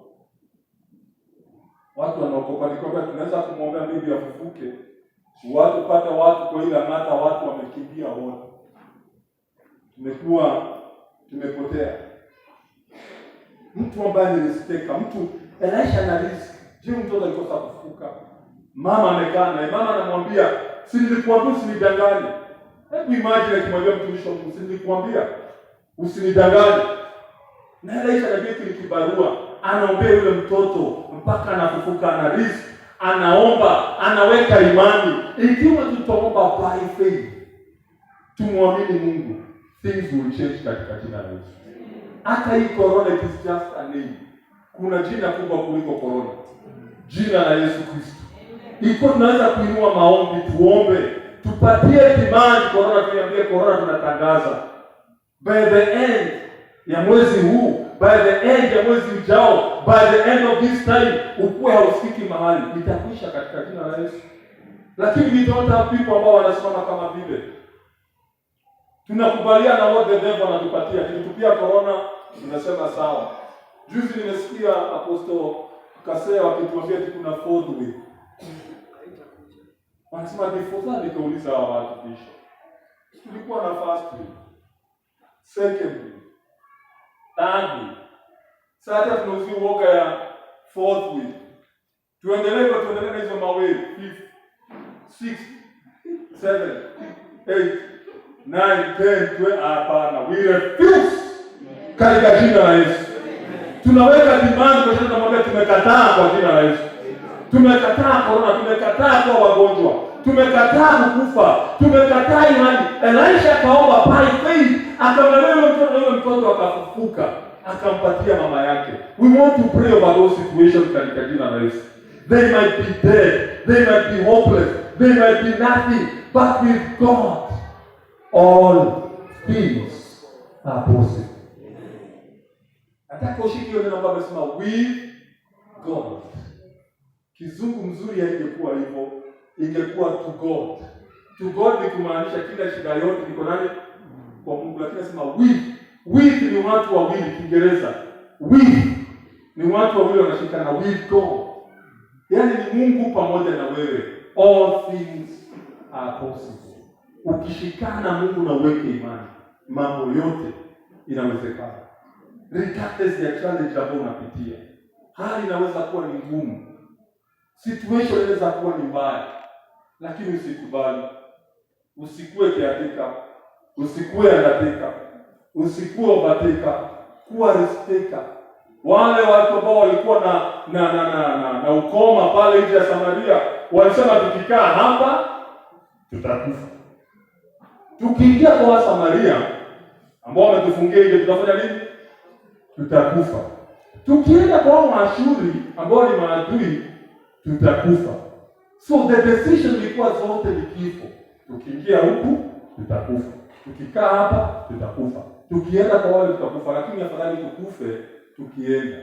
A: Nikamwambia tunaweza kumwombea bibi afufuke. Watu pata watu kwa ile hata watu wamekimbia wote. Tumepotea. Mtu ambaye ni risk taker, mtu Elisha na risk. Je, mtoto alikosa kufufuka? Mama amekaa naye, mama anamwambia, "Si nilikuambia usinidanganye." Hebu imagine akimwambia mtumishi wa Mungu, "Si nilikuambia usinidanganye." Na Elisha anajua kile kibarua, anaombea yule mtoto mpaka anafufuka, ana risk, anaomba, anaweka imani. Ikiwa tutaomba by faith, tumwamini Mungu, things will change katika jina la Yesu. Hata hii corona is just a name. Kuna jina kubwa kuliko corona. Jina la Yesu Kristo. Iko tunaweza kuinua maombi, tuombe, tupatie imani. Corona tuambie corona tunatangaza. By the end ya mwezi huu, by the end ya mwezi ujao, by the end of this time, ukue hausikiki mahali, itakwisha katika jina la Yesu. Lakini we don't have people ambao wanasimama kama vile. Tunakubaliana na what the devil anatupatia. Kitupia corona, tunasema sawa. Juzi nimesikia Apostle Kasea wakituambia kuna fourth wave. Wanasema before nikauliza hawa watu kisha. Tulikuwa na first wave. Second wave. Third wave. Sasa tunauzi uoga ya fourth wave. Tuendelee na hizo mawave. 5th, 6th, 7th, 8th, 9, 10, 12. Hapana. We refuse. Katika jina la Yesu. Tunaweka demand kwa sababu tunamwambia tumekataa kwa jina la Yesu. Tumekataa corona, tumekataa kwa wagonjwa, tumekataa kukufa, tumekataa imani. Elisha kaomba by faith, akamwambia yule mtoto akafufuka, akampatia mama yake. We want to pray over those situations katika jina la Yesu. They might be dead, they might be hopeless, they might be nothing, but with God all things are possible. Nataka ushike hiyo neno ambalo nasema with God. Kizungu mzuri haingekuwa hivyo, ingekuwa to God. To God ni kumaanisha kila shida yote iko ndani kwa Mungu, lakini nasema with With ni watu wawili, Kiingereza. With ni watu wawili wanashikana, with God. Yaani ni Mungu pamoja na wewe. All things are possible. Ukishikana Mungu na uweke imani, mambo yote inawezekana. Regardless ya challenge ambayo unapitia. Hali inaweza kuwa ni ngumu. Situation inaweza kuwa ni mbaya. Lakini usikubali. Usikue kiatika. Usikue anatika. Usikue obatika. Kuwa risk-taker. Wale watu ambao walikuwa na ukoma pale nje ya Samaria walisema tukikaa hapa tutakufa. Tukiingia kwa Samaria ambao wametufungia nje tutafanya nini? Tutakufa. Tukienda kwa Waashuri ambao ni maadui tutakufa. So the decision ilikuwa zote ni kifo. Tukiingia huku tutakufa. Tukikaa hapa tutakufa. Tukienda kwa wale tutakufa, lakini afadhali tukufe tukienda.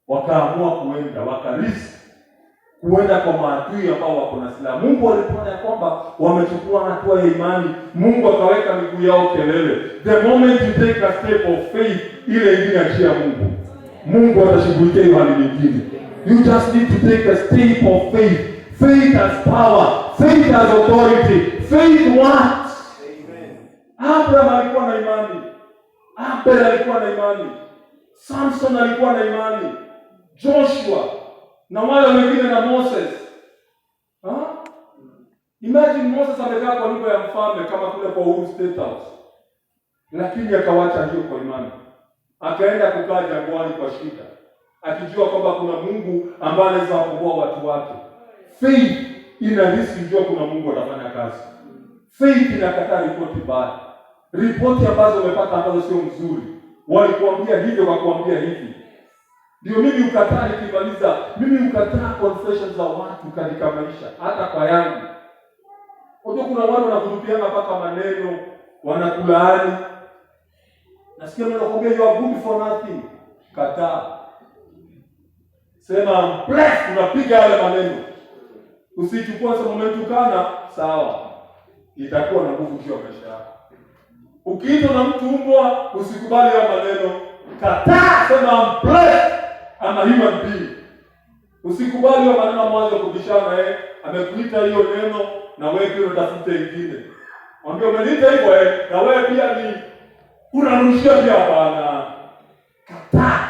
A: Wakaamua kuenda, wakarisk kuenda kwa maadui ambao wako na silaha. Mungu alipoona ya kwamba wamechukua hatua ya imani, Mungu akaweka miguu yao kelele. The moment you take a step of faith, ile ingine achia Mungu. Mungu atashughulikia hiyo hali nyingine. You just need to take a step of faith. Faith has power. Faith has authority. Faith works. Amen. Abraham alikuwa na imani. Abel alikuwa na imani. Samson alikuwa na imani. Joshua na wale wengine na Moses. Imagine Moses amekaa kwa nyumba ya mfalme kama kule kwa Uhuru State House. Lakini akawacha hiyo kwa imani. Akaenda kukaa jangwani kwa shida. Akijua kwamba kuna Mungu ambaye anaweza kuokoa watu wake. Faith ina risk kujua kuna Mungu anafanya kazi. Faith inakataa ripoti mbaya. Ripoti ambazo umepata ambazo sio nzuri. Walikuambia hivyo wakuambia hivi. Ndio mimi ukataa nikimaliza, mimi ukataa confessions za watu katika maisha, hata kwa yangu. Unajua kuna watu wanakutupiana mpaka maneno, wanakulaani. Nasikia wanakuambia you are good for nothing. Kataa. Sema bless, unapiga yale maneno. Usichukue sema umetukana, sawa. Itakuwa na nguvu juu ya maisha yako. Ukiitwa na mtu mbwa, usikubali hayo maneno. Kataa, sema bless, I'm a human being. Usikubali hayo maneno mwanzo kubishana amekuita hiyo neno na wewe pia unatafuta ingine. Mwambie umeniita hivyo na wewe pia ni unarushia pia bana. Kataa.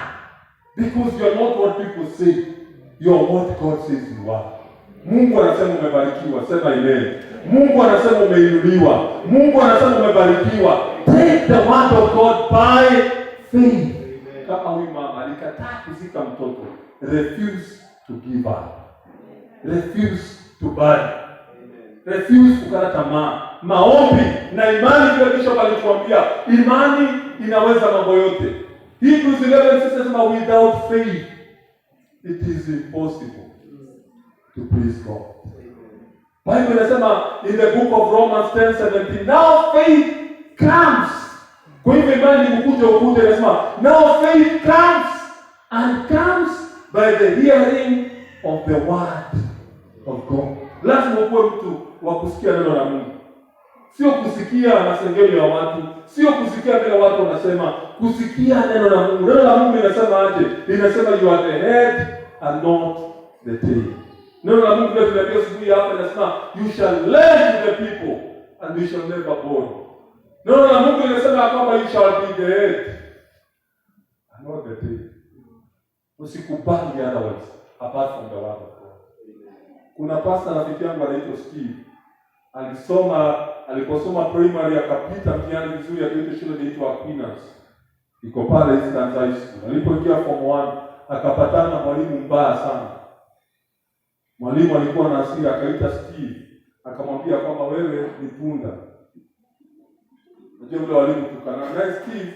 A: Because you are not what people say. You are what God says you are. Mungu anasema umebarikiwa, sema amen. Mungu anasema umeinuliwa. Mungu anasema umebarikiwa. Take the word of God by faith. Kama huyu mama alikataa kuzika mtoto, refuse to give up. Refuse to bury. Refuse kukata tamaa. Maombi na imani vile Bishop alituambia, imani inaweza mambo yote. Hebrews 11 says without faith it is impossible to please God. Bible inasema in the book of Romans 10:17, now faith comes. Kwa hivyo imani ukuje inasema now faith comes and comes by the hearing of the word of God. Lazima uwe mtu wa kusikia neno la Mungu. Sio kusikia masengeli ya watu, sio kusikia vile watu wanasema, kusikia neno la Mungu. Neno la Mungu linasema aje? Linasema you are the head and not the tail. Neno la Mungu ndio tunaambia siku hapa linasema you shall lend to the people and you shall never borrow. Neno la Mungu linasema kwamba you shall be the head and not the tail. Usikubali otherwise apart from the word of God. Kuna pastor rafiki yangu anaitwa Steve. Aliposoma primary akapita mtihani vizuri akaenda shule inaitwa Aquinas. Iko pale Eastern High School. Alipoingia form 1 akapatana na mwalimu mbaya sana. Mwalimu alikuwa na hasira, akaita Steve, akamwambia kwamba wewe ni punda. Unajua yule walimu tukana. Na Steve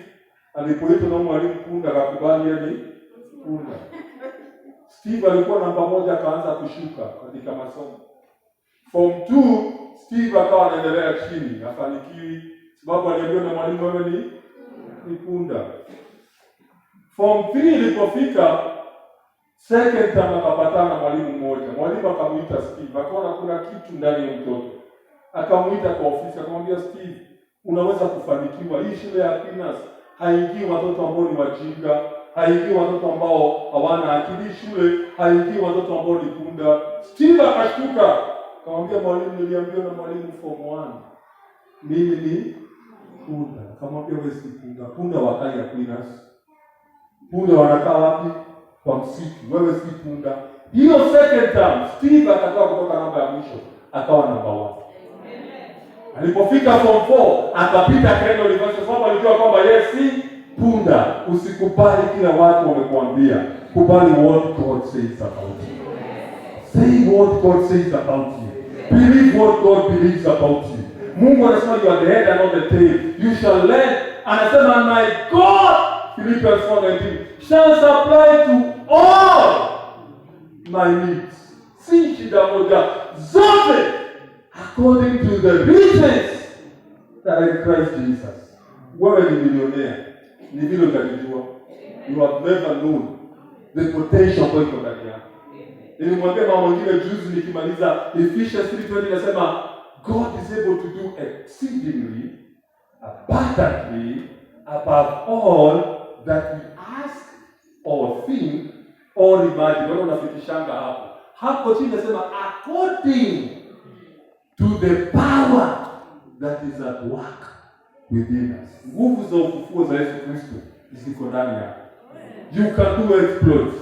A: alipoitwa na mwalimu punda akakubali yeye punda. Steve alikuwa namba 1 akaanza kushuka katika masomo. Form 2 Steve akawa anaendelea chini, afanikiwi sababu aliambiwa na mwalimu wewe ni punda. Form 3 ilipofika second time akapatana na mwalimu mmoja. Mwalimu akamuita Steve, akaona kuna kitu ndani ya mtoto. Akamuita kwa ofisi akamwambia Steve, unaweza kufanikiwa. Hii shule ya Aquinas haingii watoto ambao ni wajinga, haingii watoto ambao hawana akili shule, haingii watoto ambao ni punda. Steve akashtuka, akamwambia mwalimu, niliambiwa na mwalimu form 1 mimi ni punda. Akamwambia wewe si punda. Punda wakai ya Aquinas. Punda wanakaa wapi? Kwa msitu. Wewe si punda. Hiyo second term Steve akatoka kutoka namba ya mwisho akawa namba 1. Alipofika form 4 akapita Kenya University, sababu alijua kwamba yeye si punda. Usikubali kila watu wamekuambia, kubali what God says about you. Say what God says about you. Believe what God believes about you. Mungu anasema you are the head and not the tail. You shall learn. Anasema my God, Philippians 4:19, shall supply to all my needs. Si shida moja, zote according to the riches that in Christ Jesus. Wewe ni millionaire. Ni vile utajijua. You have never known the potential kwa iko ndani yako. Nilimwambia mama mwingine juzi nikimaliza Ephesians 3:20 nasema God is able to do exceedingly abundantly above all that we ask or think or imagine. Wewe unafikishanga hapo. Hapo chini nasema according to the power that is at work within us. Nguvu za ufufuo za Yesu Kristo ziko ndani yako. You can do exploits.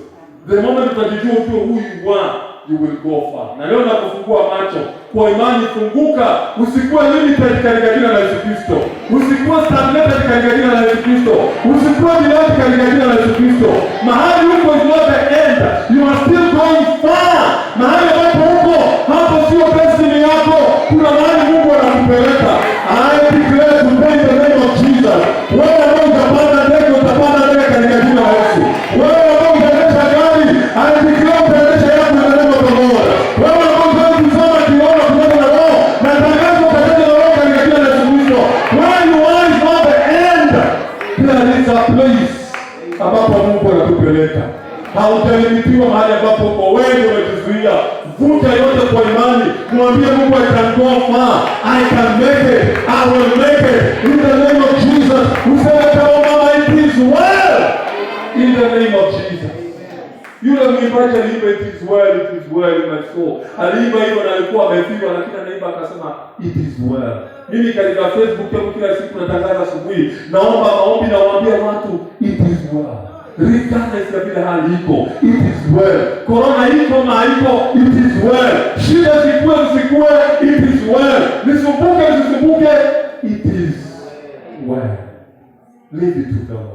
A: The moment utajijua ukiwa who you are, you will go far. Na leo nakufungua macho kwa imani, funguka. Usikuwa limited katika jina la Yesu Kristo. Usikuwa stagnated katika jina la Yesu Kristo. Usikuwa beloved katika jina la Yesu Kristo. Mahali uko is not the end. You are still going far. Mahali ambapo uko, hapo sio destiny yako. Kuna mahali Mungu anakupeleka. I declare today in the name of Jesus. Wewe ambao utapanda ndege, utapanda ndege katika jina la Yesu. Wewe ambao utaendesha gari, I declare utaendesha yako in the name of the Lord. Wewe ambao utakusoma kiona kutoka na roho, na tangazo utaendesha na roho katika jina la Yesu Kristo. Where you are is not the end. There is a place ambapo Mungu anatupeleka. Haujalimitiwa mahali ambapo uko wewe umejizuia. Vuta yote kwa imani. Mwambie Mungu, I can go far. I can make it. I will make it. In the name of Jesus. Useme kama mama, it is well. In the name of Jesus. Yule mwimbaji aliimba it is well in my soul. Aliimba hivyo na alikuwa amefiwa, lakini anaimba akasema it is well. Mimi katika Facebook yangu kila siku natangaza asubuhi, naomba maombi na waambia watu it is well. Regardless ya vile hali iko, it is well. Corona iko na iko, it is well. Shida zikue zikue, it is well. Nisumbuke zisumbuke, it is well. Leave it to the Lord.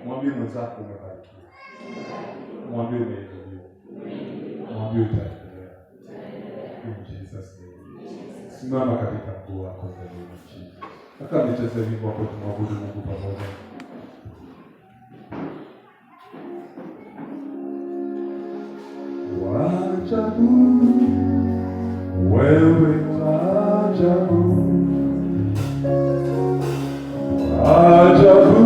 A: Mwambie mwenzako umebarikiwa. Mwambie umeinuliwa. Mwambie utaendelea. In Jesus name. Simama katika mguu wako kwa jina la Yesu. Hata nicheze wimbo hapo tumwabudu Mungu pamoja. Waajabu, wewe waajabu. Waajabu,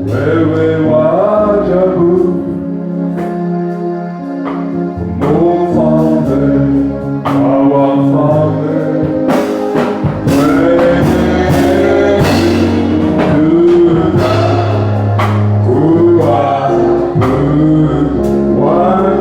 A: wewe waajabu. Our Father, our Father. Wow.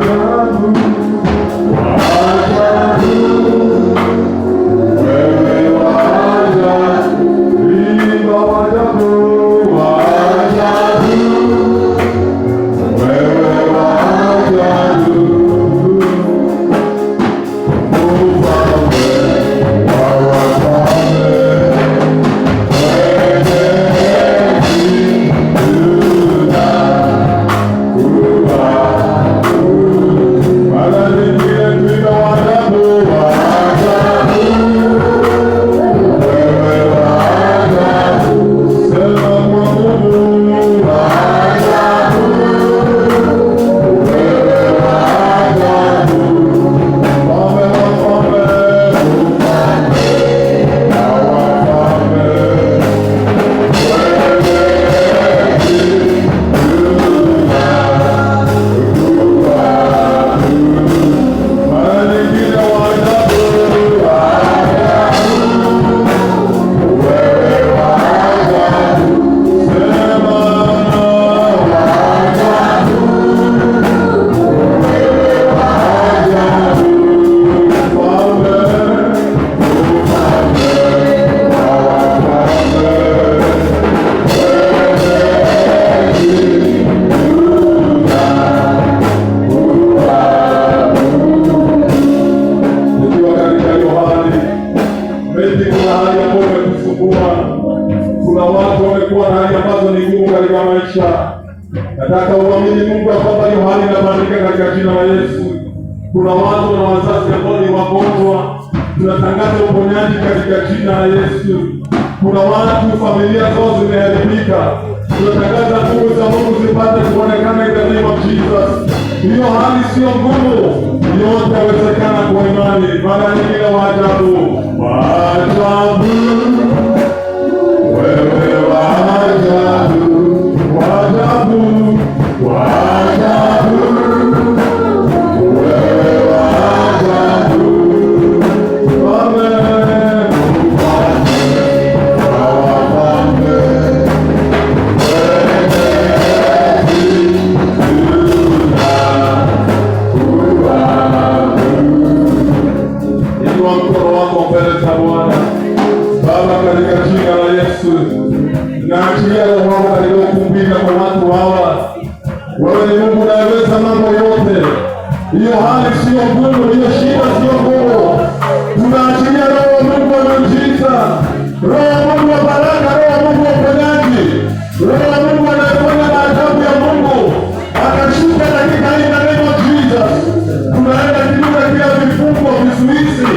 A: Kuna watu na wazazi ambao ni wagonjwa, tunatangaza uponyaji katika jina la Yesu. Kuna watu familia zao zimeharibika, tunatangaza nguvu za Mungu zipate kuonekana in the name of Jesus. Hiyo hali sio ngumu, yote yawezekana kwa imani. Mara nyingine waajabu, waajabu, wewe waajabu, waajabu, waajabu, wewe waajabu, naachilia roho wako katika ukumbika kwa watu hawa. Wewe ni Mungu unayeweza mambo yote. Hiyo hali sio ngumu, hiyo shida sio ngumu. Tunaachilia roho wa Mungu wa miujiza, roho wa Mungu wa baraka, roho wa Mungu wa uponyaji, roho wa Mungu anayefanya maajabu ya Mungu akashuka katika hii na neno Jesus. Tunaenda kinyume kila vifungo, vizuizi,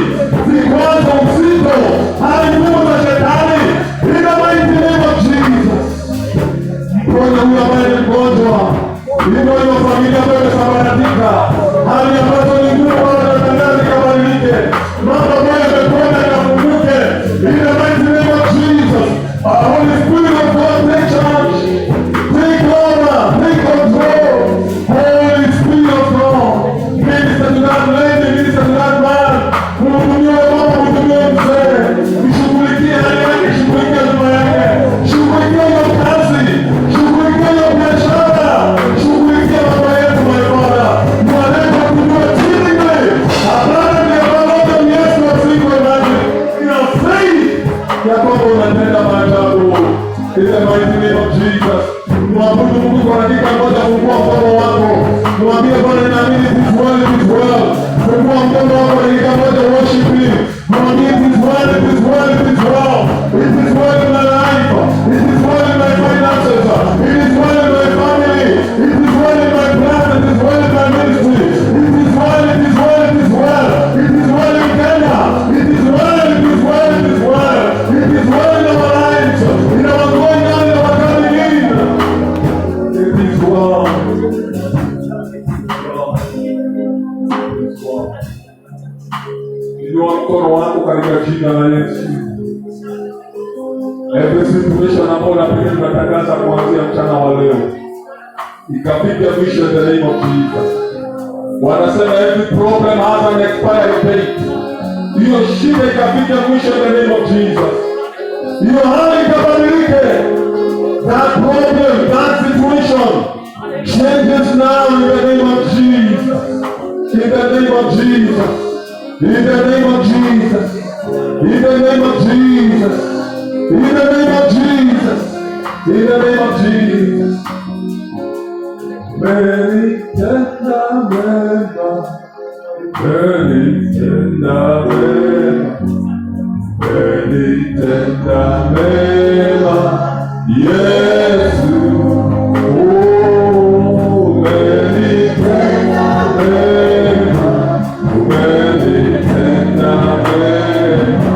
A: vikwazo, uzito, hali ngumu za shetani. Mgonjwa huyu ambaye ni mgonjwa, hiyo familia ambayo imesambaratika, hali ambazo ni ngumu wanatangaza ikabadilike, mambo ambayo yamekwenda yakafunguke, in the mighty name of Jesus. Holy Spirit of God, take charge, take over, take control. Holy Spirit of God, minister to that lady, minister to that man, mhudumie mama, mhudumie mzee, ishughulikie hali yake, ishughulikie nyumba yake, shughulikie hiyo kazi, shughulikie hiyo biashara, shughulikie baba yetu maibada, mwaleta kujua chini habari ni ambazo Yesu asiko imani ina faith ya kwamba unatenda maajabu. In the mighty name of Jesus, mwabudu Mungu kwa dakika moja. Fungua mkono wako, mwambie Bwana, naamini it is well, it is well. Fungua mkono wako kwa dakika moja, worship Him. Mwambie it is well, it is well, it is well. It is well in my life, it is well in my finances, it is well in my family, it is well in my plan, it is well in my ministry, it is well, it is well, it is well, it is well in Kenya, it is well, it is well, it is well, it is well in our lives, in our going on, in our coming in. It is well. Inua mkono wako katika jina la Yesu. Every situation ambayo napiga tunatangaza kuanzia mchana wa leo ikapita mwisho in the name of Jesus. Wanasema every problem has an expiry date. Hiyo shida ikapita mwisho in the name of Jesus. Hiyo hali ikabadilike. That problem, that situation changes now in the name of Jesus. In the name of Jesus. In the name of Jesus. In the name of Jesus. In the name of Jesus. In the name of Jesus. Benitenda mema. Benitenda mema. Benitenda mema. Yesu. Oh, benitenda mema. Benitenda mema.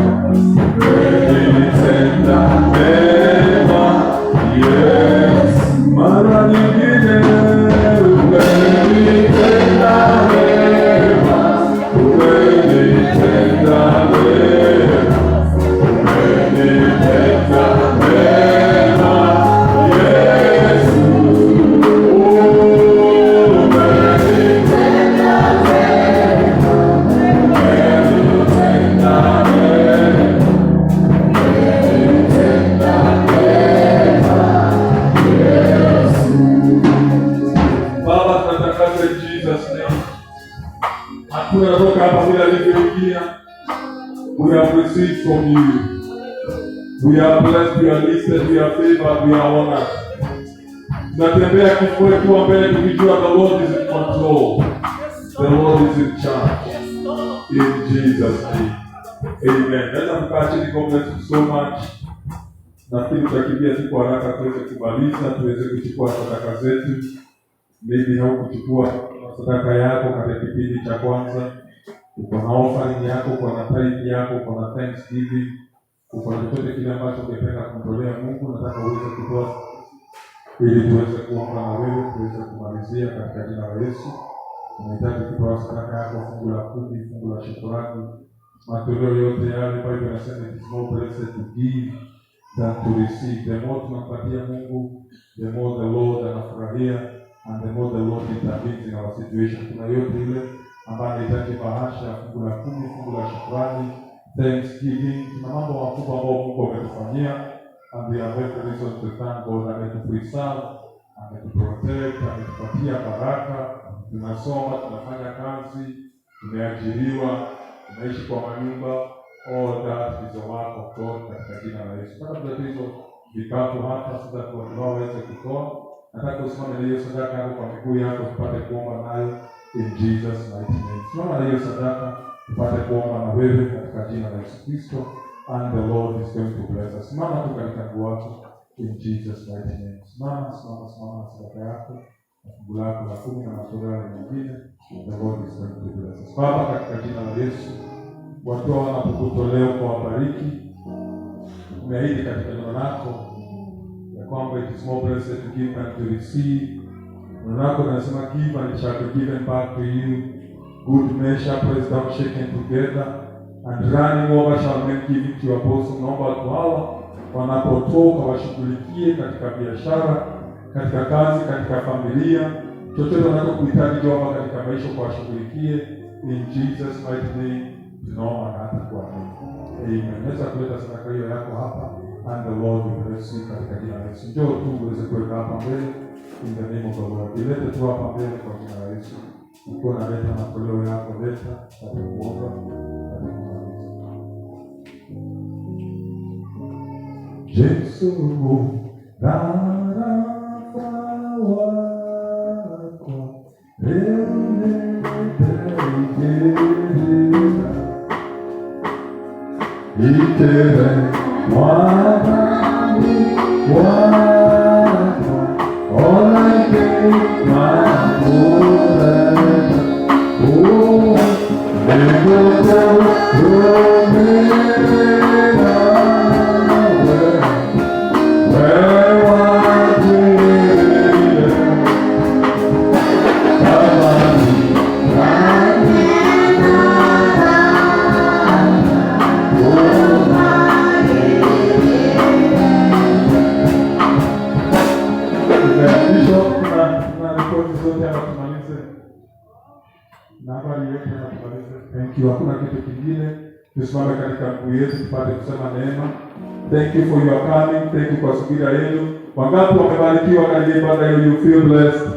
A: Benitenda mema. Yes. Mara nyingine benitenda mema. Benitenda mema. Benitenda mema. Yes. Oh, benitenda mema. Benitenda mema. Baba, tunatangaza in Jesus name. Hakuna roho hapa bila alivyoingia. We have received from you. We are blessed, we are lifted, we are favored, we are honored. Tunatembea kifua mbele tukijua the Lord is in control. The Lord is in charge. In Jesus name. Amen. Naweza kukaa chini. God bless you so much. Nafikiri tutakimbia tu kwa haraka tuweze kumaliza, tuweze kuchukua sadaka zetu. Maybe haukuchukua sadaka yako katika kipindi cha kwanza, uko na offering yako, uko na tithe yako, uko na thanksgiving, uko na chochote kile ambacho ungependa kumtolea Mungu, nataka uweze kutoa ili tuweze kuomba na wewe, tuweze kumalizia katika jina la Yesu. Unahitaji kutoa sadaka yako, fungu la 10, fungu la shukrani, matoleo yote yale. Biblia inasema it is more blessed to give than to receive. The more tunampatia Mungu, the more the Lord anafurahia, and the more the Lord intervenes in our situation. Kuna yote ile ambayo inahitaji bahasha, fungu la 10, fungu la shukrani, thanksgiving. Kuna mambo makubwa ambayo Mungu ametufanyia, and we have every reason to thank God. Ametupreserve, ametuprotect, ametupatia baraka. Tunasoma, tunafanya kazi, tumeajiriwa, tunaishi kwa manyumba. All that is a work of God katika jina la Yesu. Kama tatizo vikapo hapa sasa kwa wao waweze kutoa, nataka usimame na hiyo sadaka yako kwa miguu yako, tupate kuomba nayo in Jesus mighty name. Simama na hiyo sadaka, tupate kuomba na wewe katika jina la Yesu Kristo, and the Lord is going to bless us. Simama tu katika miguu yako in Jesus mighty name. Simama na sadaka yako, fungu lako la 10 na matoleo mengine. The Lord is going to bless us. Baba, katika jina la Yesu, watu wanapokutolea kwa wabariki. Umeahidi katika neno lako ya kwamba it is more blessed to give than to receive. Neno lako linasema give and it shall be given back to you. Good measure, pressed down, shaken together, and running over shall men give it to your bosom. Naomba watu hawa wanapotoka washughulikie katika biashara, katika kazi, katika familia, chochote wanachokuhitaji Jehova katika maisha kwa washughulikie. In Jesus mighty name tunaomba na hata kuamini. Amen. Naweza kuleta sadaka hiyo yako hapa, and the Lord will bless you katika jina la Yesu. Njoo tu uweze kuweka hapa mbele in the name of the Lord. Ilete tu hapa mbele kwa jina la Yesu. Ukiwa unaleta matoleo yako, leta atakuomba atakumaliza. Yesu darafa wako itere mwanami wako olaike makuleta negoto romena hakuna kitu kingine. Tusimame katika mguu yetu tupate kusema neema. Thank you for your coming. Thank you kwa subira yenu. Wangapi wamebarikiwa katika ibada hiyo? You feel blessed.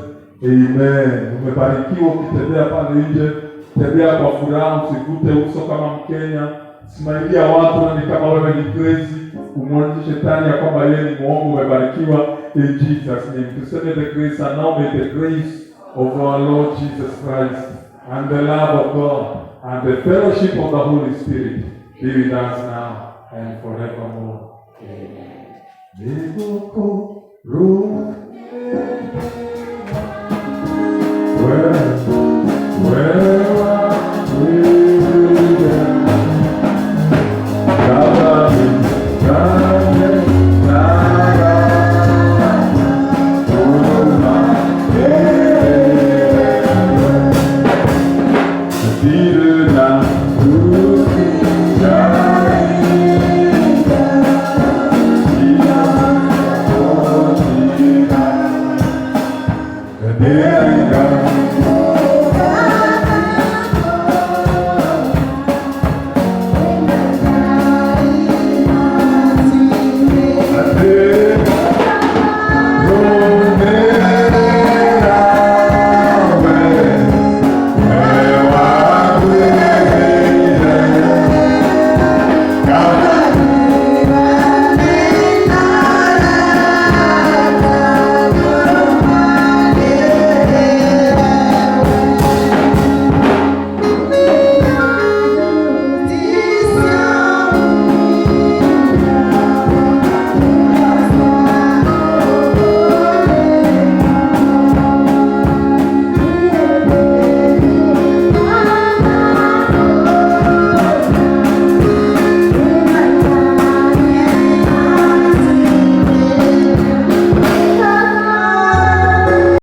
A: Amen. Umebarikiwa ukitembea pale nje. Tembea kwa furaha, usikute uso kama Mkenya. Smilia watu na ni kama wewe ni crazy. Umwonyeshe shetani ya kwamba yeye ni muongo. Umebarikiwa in Jesus name. Tuseme the grace, and now may the grace of our Lord Jesus Christ and the love of God and the fellowship of the Holy Spirit be with us now and forevermore. Amen.